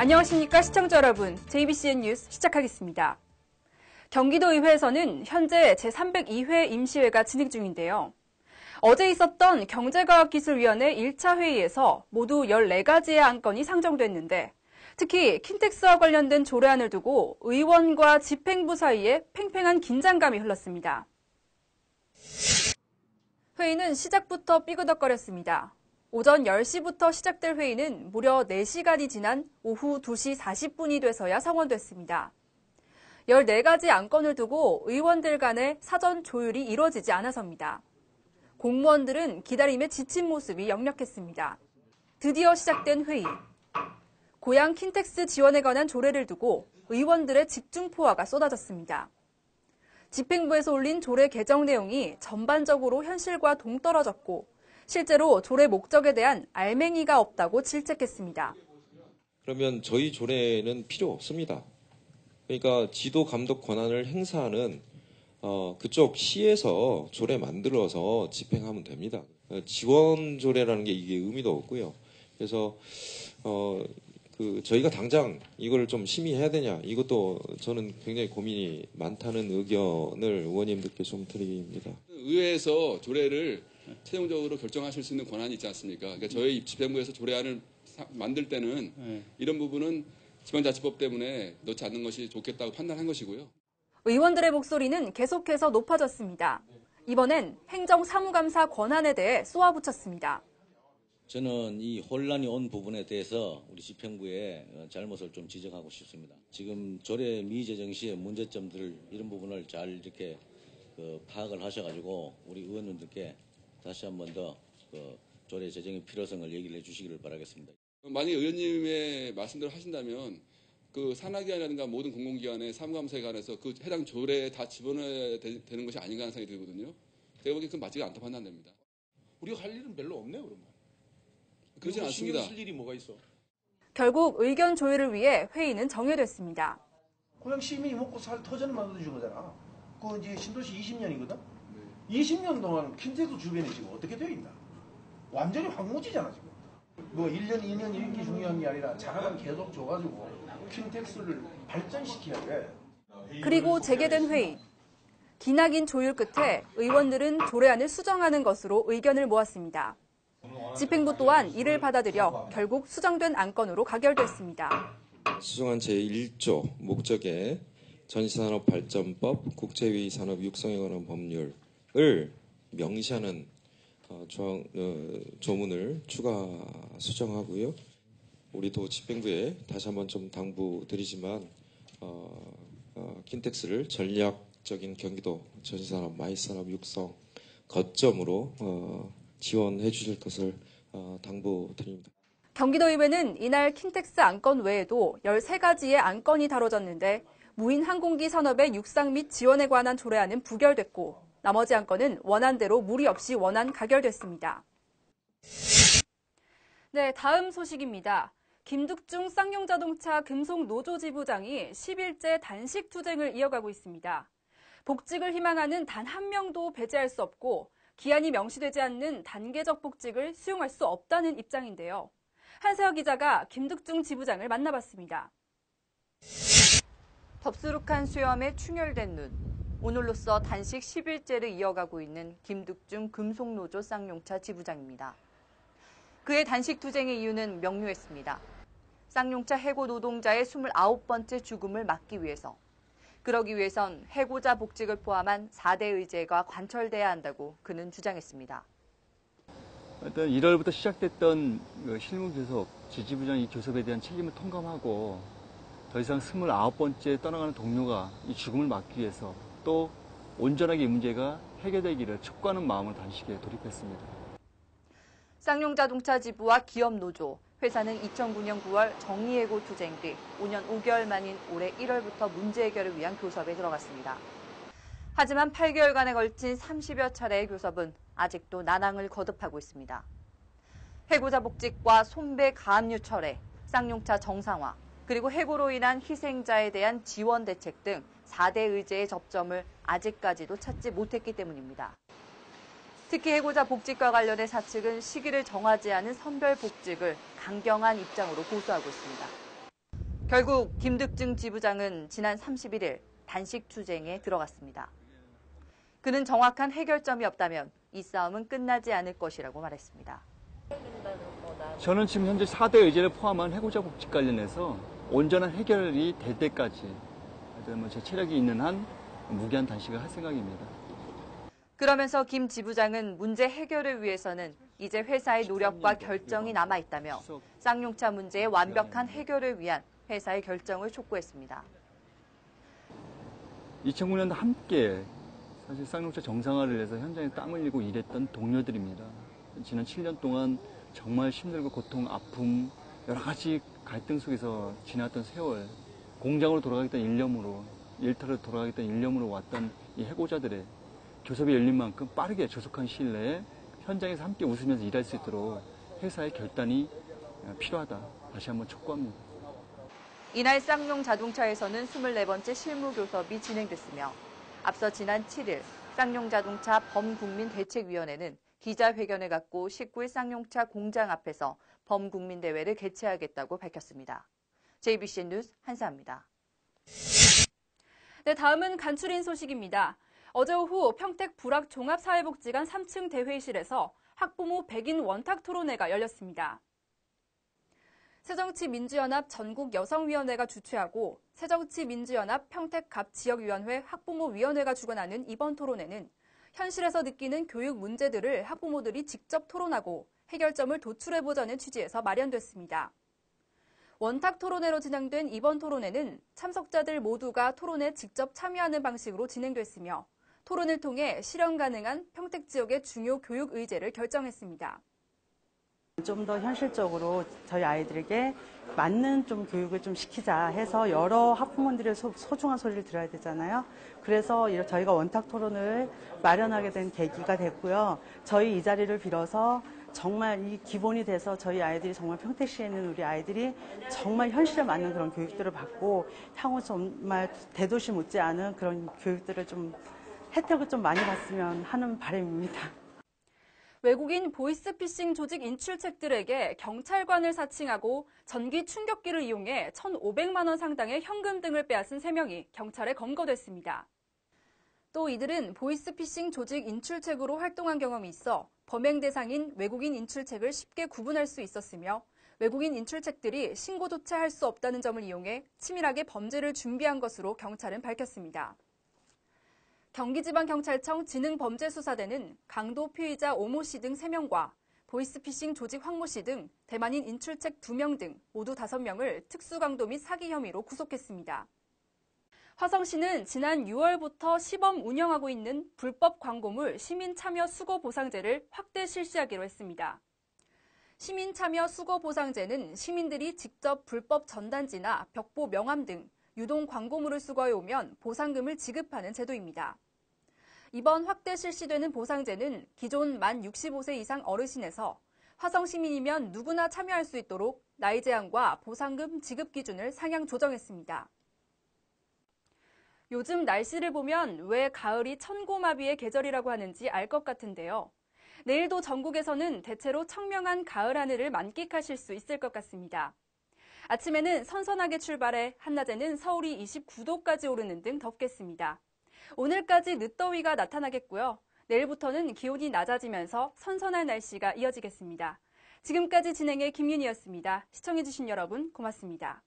안녕하십니까 시청자 여러분, JBCN 뉴스 시작하겠습니다. 경기도의회에서는 현재 제302회 임시회가 진행 중인데요. 어제 있었던 경제과학기술위원회 1차 회의에서 모두 14가지의 안건이 상정됐는데 특히 킨텍스와 관련된 조례안을 두고 의원과 집행부 사이에 팽팽한 긴장감이 흘렀습니다. 회의는 시작부터 삐그덕거렸습니다. 오전 10시부터 시작될 회의는 무려 4시간이 지난 오후 2시 40분이 돼서야 성원됐습니다. 14가지 안건을 두고 의원들 간의 사전 조율이 이루어지지 않아서입니다. 공무원들은 기다림에 지친 모습이 역력했습니다. 드디어 시작된 회의. 고양 킨텍스 지원에 관한 조례를 두고 의원들의 집중포화가 쏟아졌습니다. 집행부에서 올린 조례 개정 내용이 전반적으로 현실과 동떨어졌고 실제로 조례 목적에 대한 알맹이가 없다고 질책했습니다. 그러면 저희 조례는 필요 없습니다. 그러니까 지도 감독 권한을 행사하는 그쪽 시에서 조례 만들어서 집행하면 됩니다. 지원 조례라는 게 이게 의미도 없고요. 그래서 저희가 당장 이걸 좀 심의해야 되냐, 이것도 저는 굉장히 고민이 많다는 의견을 의원님들께 좀 드립니다. 의회에서 조례를 최종적으로 결정하실 수 있는 권한이 있지 않습니까? 그러니까 저희 집행부에서 조례안을 만들 때는 이런 부분은 지방자치법 때문에 넣지 않는 것이 좋겠다고 판단한 것이고요. 의원들의 목소리는 계속해서 높아졌습니다. 이번엔 행정사무감사 권한에 대해 쏘아붙였습니다. 저는 이 혼란이 온 부분에 대해서 우리 집행부의 잘못을 좀 지적하고 싶습니다. 지금 조례 미제정 시의 문제점들 이런 부분을 잘 이렇게 파악을 하셔가지고 우리 의원님들께 다시 한 번 더 조례 제정의 필요성을 얘기를 해주시기를 바라겠습니다. 만약 의원님의 말씀대로 하신다면 그 산하기관이라든가 모든 공공기관의 사무감사에 관해서 그 해당 조례에 다 집어넣어야 되는 것이 아닌가 하는 생각이 들거든요. 제가 보기엔 그건 맞지가 않다고 판단됩니다. 우리가 할 일은 별로 없네요, 그러면. 그렇진 않습니다. 신경 쓸 일이 뭐가 있어? 결국 의견 조율을 위해 회의는 정회됐습니다. 고양 시민이 먹고 살 터전을 만들어준 거잖아. 그 이제 신도시 20년이거든? 20년 동안 킨텍스 주변에 지금 어떻게 되어 있나? 완전히 황무지잖아, 지금. 뭐 1년, 2년 이렇게 중요한 게 아니라 자가당 계속 줘가지고 킨텍스를 발전시켜야 돼. 그리고 재개된 회의. 기나긴 조율 끝에 의원들은 조례안을 수정하는 것으로 의견을 모았습니다. 집행부 또한 이를 받아들여 결국 수정된 안건으로 가결됐습니다. 수정안 제1조 목적에 전시산업발전법, 국제위 산업 육성에 관한 법률을 명시하는 조문을 추가 수정하고요. 우리도 집행부에 다시 한번 좀 당부드리지만 킨텍스를 전략적인 경기도 전시산업 마이산업 육성 거점으로 지원해 주실 것을 당부드립니다. 경기도의회는 이날 킨텍스 안건 외에도 13가지의 안건이 다뤄졌는데 무인 항공기 산업의 육상 및 지원에 관한 조례안은 부결됐고 나머지 안건은 원안대로 무리 없이 원안 가결됐습니다. 네, 다음 소식입니다. 김득중 쌍용자동차 금속노조 지부장이 10일째 단식 투쟁을 이어가고 있습니다. 복직을 희망하는 단 한 명도 배제할 수 없고 기한이 명시되지 않는 단계적 복직을 수용할 수 없다는 입장인데요. 한세혁 기자가 김득중 지부장을 만나봤습니다. 덥수룩한 수염에 충혈된 눈. 오늘로써 단식 10일째를 이어가고 있는 김득중 금속노조 쌍용차 지부장입니다. 그의 단식 투쟁의 이유는 명료했습니다. 쌍용차 해고 노동자의 29번째 죽음을 막기 위해서. 그러기 위해선 해고자 복직을 포함한 4대 의제가 관철돼야 한다고 그는 주장했습니다. 일단 1월부터 시작됐던 실무 교섭, 지지부장 이 교섭에 대한 책임을 통감하고 더 이상 29번째 떠나가는 동료가 이 죽음을 막기 위해서 또 온전하게 이 문제가 해결되기를 촉구하는 마음을 단식에 돌입했습니다. 쌍용자동차 지부와 기업노조, 회사는 2009년 9월 정리해고 투쟁 뒤 5년 5개월 만인 올해 1월부터 문제 해결을 위한 교섭에 들어갔습니다. 하지만 8개월간에 걸친 30여 차례의 교섭은 아직도 난항을 거듭하고 있습니다. 해고자 복직과 손배 가압류 철회, 쌍용차 정상화, 그리고 해고로 인한 희생자에 대한 지원 대책 등 4대 의제의 접점을 아직까지도 찾지 못했기 때문입니다. 특히 해고자 복직과 관련해 사측은 시기를 정하지 않은 선별 복직을 강경한 입장으로 고수하고 있습니다. 결국 김득증 지부장은 지난 31일 단식 투쟁에 들어갔습니다. 그는 정확한 해결점이 없다면 이 싸움은 끝나지 않을 것이라고 말했습니다. 저는 지금 현재 4대 의제를 포함한 해고자 복직 관련해서 온전한 해결이 될 때까지 제 체력이 있는 한 무기한 단식을 할 생각입니다. 그러면서 김 지부장은 문제 해결을 위해서는 이제 회사의 노력과 결정이 남아있다며 쌍용차 문제의 완벽한 해결을 위한 회사의 결정을 촉구했습니다. 2009년도 함께 사실 쌍용차 정상화를 위해서 현장에 땀 흘리고 일했던 동료들입니다. 지난 7년 동안 정말 힘들고 고통, 아픔, 여러 가지 갈등 속에서 지났던 세월, 공장으로 돌아가겠다는 일념으로, 일터로 돌아가겠다는 일념으로 왔던 이 해고자들의 교섭이 열린 만큼 빠르게 조속한 시일 내에 현장에서 함께 웃으면서 일할 수 있도록 회사의 결단이 필요하다. 다시 한번 촉구합니다. 이날 쌍용 자동차에서는 24번째 실무 교섭이 진행됐으며 앞서 지난 7일 쌍용 자동차 범국민대책위원회는 기자회견을 갖고 19일 쌍용차 공장 앞에서 범국민대회를 개최하겠다고 밝혔습니다. JBC 뉴스 한사입니다. 네, 다음은 간추린 소식입니다. 어제 오후 평택 불악 종합사회복지관 3층 대회의실에서 학부모 100인 원탁 토론회가 열렸습니다. 새정치민주연합 전국여성위원회가 주최하고 새정치민주연합 평택갑지역위원회 학부모위원회가 주관하는 이번 토론회는 현실에서 느끼는 교육 문제들을 학부모들이 직접 토론하고 해결점을 도출해보자는 취지에서 마련됐습니다. 원탁 토론회로 진행된 이번 토론회는 참석자들 모두가 토론에 직접 참여하는 방식으로 진행됐으며 토론을 통해 실현 가능한 평택 지역의 중요 교육 의제를 결정했습니다. 좀 더 현실적으로 저희 아이들에게 맞는 좀 교육을 좀 시키자 해서 여러 학부모들의 소중한 소리를 들어야 되잖아요. 그래서 저희가 원탁 토론을 마련하게 된 계기가 됐고요. 저희 이 자리를 빌어서 정말 이 기본이 돼서 저희 아이들이 정말 평택시에 있는 우리 아이들이 정말 현실에 맞는 그런 교육들을 받고 향후 정말 대도시 못지않은 그런 교육들을 좀 혜택을 좀 많이 받으면 하는 바람입니다. 외국인 보이스피싱 조직 인출책들에게 경찰관을 사칭하고 전기 충격기를 이용해 1,500만 원 상당의 현금 등을 빼앗은 3명이 경찰에 검거됐습니다. 또 이들은 보이스피싱 조직 인출책으로 활동한 경험이 있어 범행 대상인 외국인 인출책을 쉽게 구분할 수 있었으며 외국인 인출책들이 신고조차 할 수 없다는 점을 이용해 치밀하게 범죄를 준비한 것으로 경찰은 밝혔습니다. 경기지방경찰청 지능범죄수사대는 강도 피의자 오모 씨 등 3명과 보이스피싱 조직 황모 씨 등 대만인 인출책 2명 등 모두 5명을 특수강도 및 사기 혐의로 구속했습니다. 화성시는 지난 6월부터 시범 운영하고 있는 불법 광고물 시민참여수고보상제를 확대 실시하기로 했습니다. 시민참여수고보상제는 시민들이 직접 불법 전단지나 벽보 명함 등 유동 광고물을 수거해오면 보상금을 지급하는 제도입니다. 이번 확대 실시되는 보상제는 기존 만 65세 이상 어르신에서 화성시민이면 누구나 참여할 수 있도록 나이 제한과 보상금 지급 기준을 상향 조정했습니다. 요즘 날씨를 보면 왜 가을이 천고마비의 계절이라고 하는지 알 것 같은데요. 내일도 전국에서는 대체로 청명한 가을 하늘을 만끽하실 수 있을 것 같습니다. 아침에는 선선하게 출발해 한낮에는 서울이 29도까지 오르는 등 덥겠습니다. 오늘까지 늦더위가 나타나겠고요. 내일부터는 기온이 낮아지면서 선선한 날씨가 이어지겠습니다. 지금까지 진행의 김윤희였습니다. 시청해주신 여러분 고맙습니다.